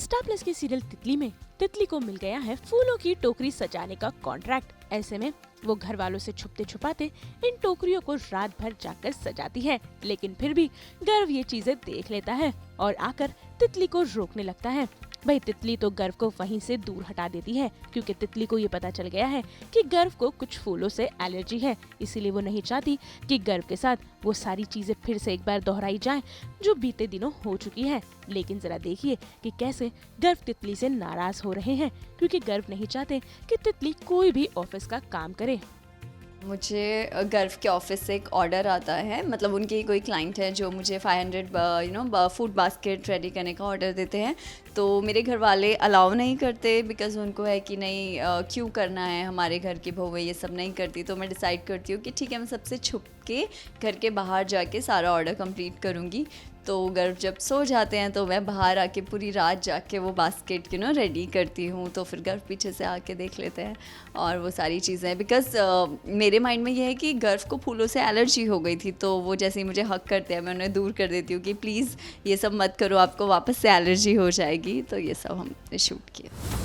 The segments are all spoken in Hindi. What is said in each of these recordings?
स्टार प्लस के सीरियल तितली में तितली को मिल गया है फूलों की टोकरी सजाने का कॉन्ट्रैक्ट। ऐसे में वो घर वालों से छुपते छुपाते इन टोकरियों को रात भर जाकर सजाती है, लेकिन फिर भी गर्व ये चीजें देख लेता है और आकर तितली को रोकने लगता है। भाई तितली तो गर्व को वहीं से दूर हटा देती है, क्योंकि तितली को ये पता चल गया है कि गर्व को कुछ फूलों से एलर्जी है। इसीलिए वो नहीं चाहती कि गर्व के साथ वो सारी चीजें फिर से एक बार दोहराई जाएं जो बीते दिनों हो चुकी है। लेकिन जरा देखिए कि कैसे गर्व तितली से नाराज हो रहे हैं, क्योंकि गर्व नहीं चाहते कि तितली कोई भी ऑफिस का काम करे। मुझे गर्व के ऑफिस से एक ऑर्डर आता है, मतलब उनकी कोई क्लाइंट है जो मुझे 500 फूड बास्केट रेडी करने का ऑर्डर देते हैं। तो मेरे घर वाले अलाउ नहीं करते, बिकॉज़ उनको है कि नहीं क्यों करना है, हमारे घर की बहू है, ये सब नहीं करती। तो मैं डिसाइड करती हूँ कि ठीक है, मैं सबसे छुप के घर के बाहर जाके सारा ऑर्डर कंप्लीट करूँगी। तो गर्व जब सो जाते हैं तो मैं बाहर आके पूरी रात जाके वो बास्केट रेडी करती हूँ। तो फिर गर्व पीछे से आके देख लेते हैं और वो सारी चीज़ें, बिकॉज़ मेरे माइंड में ये है कि गर्व को फूलों से एलर्जी हो गई थी। तो वो जैसे ही मुझे हक करते हैं मैं उन्हें दूर कर देती हूँ कि प्लीज़ ये सब मत करो, आपको वापस से एलर्जी हो जाएगी। तो ये सब हमने शूट किया।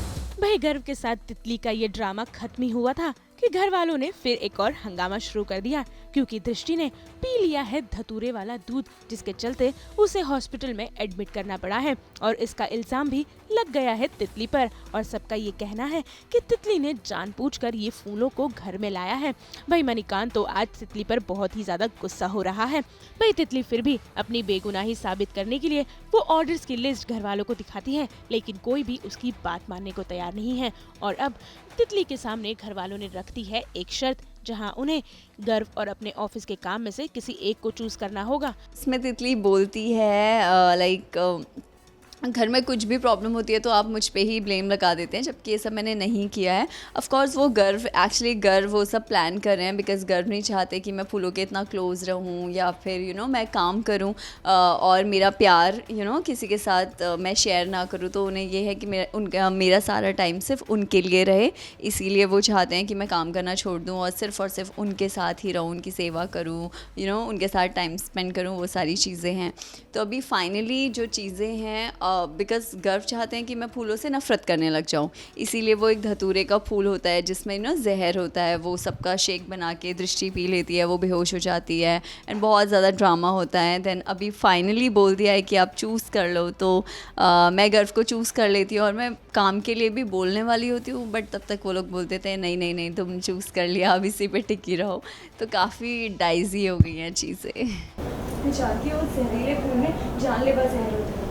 भाई गर्व के साथ तितली का ये ड्रामा खत्म ही हुआ था कि घर वालों ने फिर एक और हंगामा शुरू कर दिया, क्योंकि दृष्टि ने पी लिया है धतूरे वाला दूध, जिसके चलते उसे हॉस्पिटल में एडमिट करना पड़ा है। और इसका इल्जाम भी लग गया है तितली पर, और सबका ये कहना है कि तितली ने जानबूझकर ये फूलों को घर में लाया है। भाई मणिकांत तो आज तितली पर बहुत ही ज्यादा गुस्सा हो रहा है। भाई तितली फिर भी अपनी बेगुनाही साबित करने के लिए वो ऑर्डर्स की लिस्ट घर वालों को दिखाती है, लेकिन कोई भी उसकी बात मानने को तैयार नहीं है। और अब तितली के सामने घर वालों ने रख दी है एक शर्त, जहां उन्हें गर्व और अपने ऑफिस के काम में से किसी एक को चूज करना होगा। इसमें तितली बोलती है लाइक घर में कुछ भी प्रॉब्लम होती है तो आप मुझ पे ही ब्लेम लगा देते हैं, जबकि ये सब मैंने नहीं किया है। ऑफ कोर्स वो गर्व वो सब प्लान कर रहे हैं, बिकॉज़ गर्व नहीं चाहते कि मैं फूलों के इतना क्लोज रहूं या फिर मैं काम करूं और मेरा प्यार किसी के साथ मैं शेयर ना करूं। तो उन्हें ये है कि मेरा सारा टाइम सिर्फ उनके लिए रहे, इसीलिए वो चाहते हैं कि मैं काम करना छोड़ दूँ और सिर्फ उनके साथ ही रहूँ, उनकी सेवा करूँ, उनके साथ टाइम स्पेंड करूँ। वो सारी चीज़ें हैं। तो अभी फाइनली जो चीज़ें हैं, बिकॉज़ गर्व चाहते हैं कि मैं फूलों से नफ़रत करने लग जाऊं, इसीलिए वो एक धतूरे का फूल होता है जिसमें जहर होता है, वो सबका शेक बना के दृष्टि पी लेती है, वो बेहोश हो जाती है एंड बहुत ज़्यादा ड्रामा होता है। देन अभी फाइनली बोल दिया है कि आप चूज़ कर लो। तो मैं गर्व को चूज़ कर लेती हूँ और मैं काम के लिए भी बोलने वाली होती हूँ, बट तब तक वो लोग बोल देते हैं नहीं नहीं नहीं, तुम चूज़ कर लिया, अब इसी पे टिकी रहो। तो काफ़ी डाइजी हो गई हैं चीज़ें। चाहती है उस जहरीले फूल में जानलेवा जहर होता है,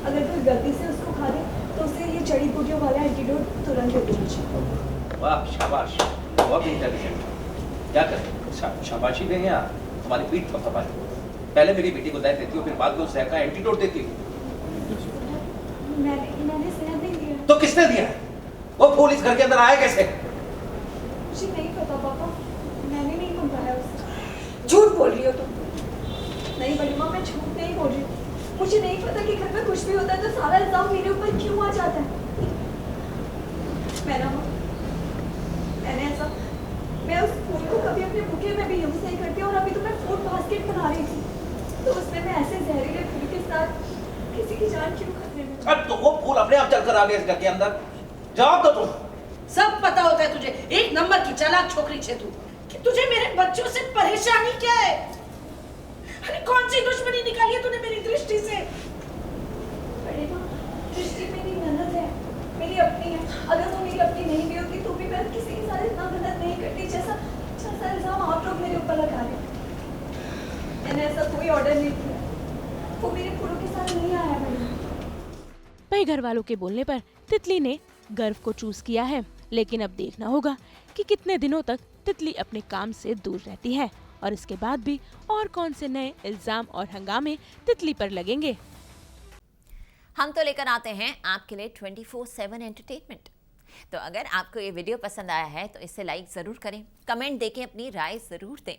अगर कोई गलती से उसको खा दे तो उसे ये जड़ी बूटियों वाला एंटीडोट तुरंत दे देना चाहिए। वाह शाबाश, बहुत इंटेलिजेंट। क्या कर शाबाशी दें या हमारी पीठ थपथपा दे? पहले मेरी बेटी को दर्द देती हो, फिर बाद में उस जहर का एंटीडोट देती हो। मैंने जहर नहीं दिया। तो किसने दिया? वो फूल इस घर के अंदर आया कैसे? मुझे नहीं पता पापा, मैंने नहीं मंगाया उसे। झूठ बोल रही हो तुम। नहीं बड़ी माँ, मैं झूठ नहीं बोल रही हूँ। मुझे नहीं पता कि घर में कुछ भी होता है तो सारा इल्जाम मेरे ऊपर क्यों आ जाता है। मैं उस फूल को कभी अपने बुके में भी यूज नहीं करती, और अभी तो मैं फूड बास्केट बना रही थी, तो उसमें मैं ऐसे जहरीले फूल के साथ किसी की जान क्यों खतरे में। अब तो वो फूल अपने आप चलकर आ गया इस घर के अंदर। जवाब दो तुम। सब पता होता है तुझे, एक नंबर की चालाक छोकरी छे तू, कि तुझे मेरे बच्चों से परेशानी क्या है? अरे कौन सी दुश्मनी निकाली है तूने मेरी दृष्टि से? बड़े माँ, दृष्टि मेरी ननद है, मेरी अपनी है। अगर वो मेरी अपनी नहीं भी होती तो भी मैं किसी के साथ इतना गलत नहीं करती जैसा इल्जाम आप लोग मेरे ऊपर लगा रहे हैं। मैंने ऐसा कोई ऑर्डर नहीं किया, वो मेरे फूलों के साथ नहीं आया। भाई घर वालों के बोलने पर तितली ने गर्व को चूज किया है, लेकिन अब देखना होगा कि कितने दिनों तक तितली अपने काम से दूर रहती है, और इसके बाद भी और कौन से नए इल्जाम और हंगामे तितली पर लगेंगे। हम तो लेकर आते हैं आपके लिए 24/7 एंटरटेनमेंट। तो अगर आपको ये वीडियो पसंद आया है तो इसे लाइक ज़रूर करें, कमेंट देके अपनी राय ज़रूर दें,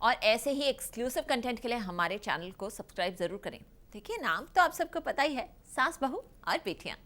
और ऐसे ही एक्सक्लूसिव कंटेंट के लिए हमारे चैनल को सब्सक्राइब ज़रूर करें। देखिए, नाम तो आप सबको पता ही है, सास बहू और बेटियाँ।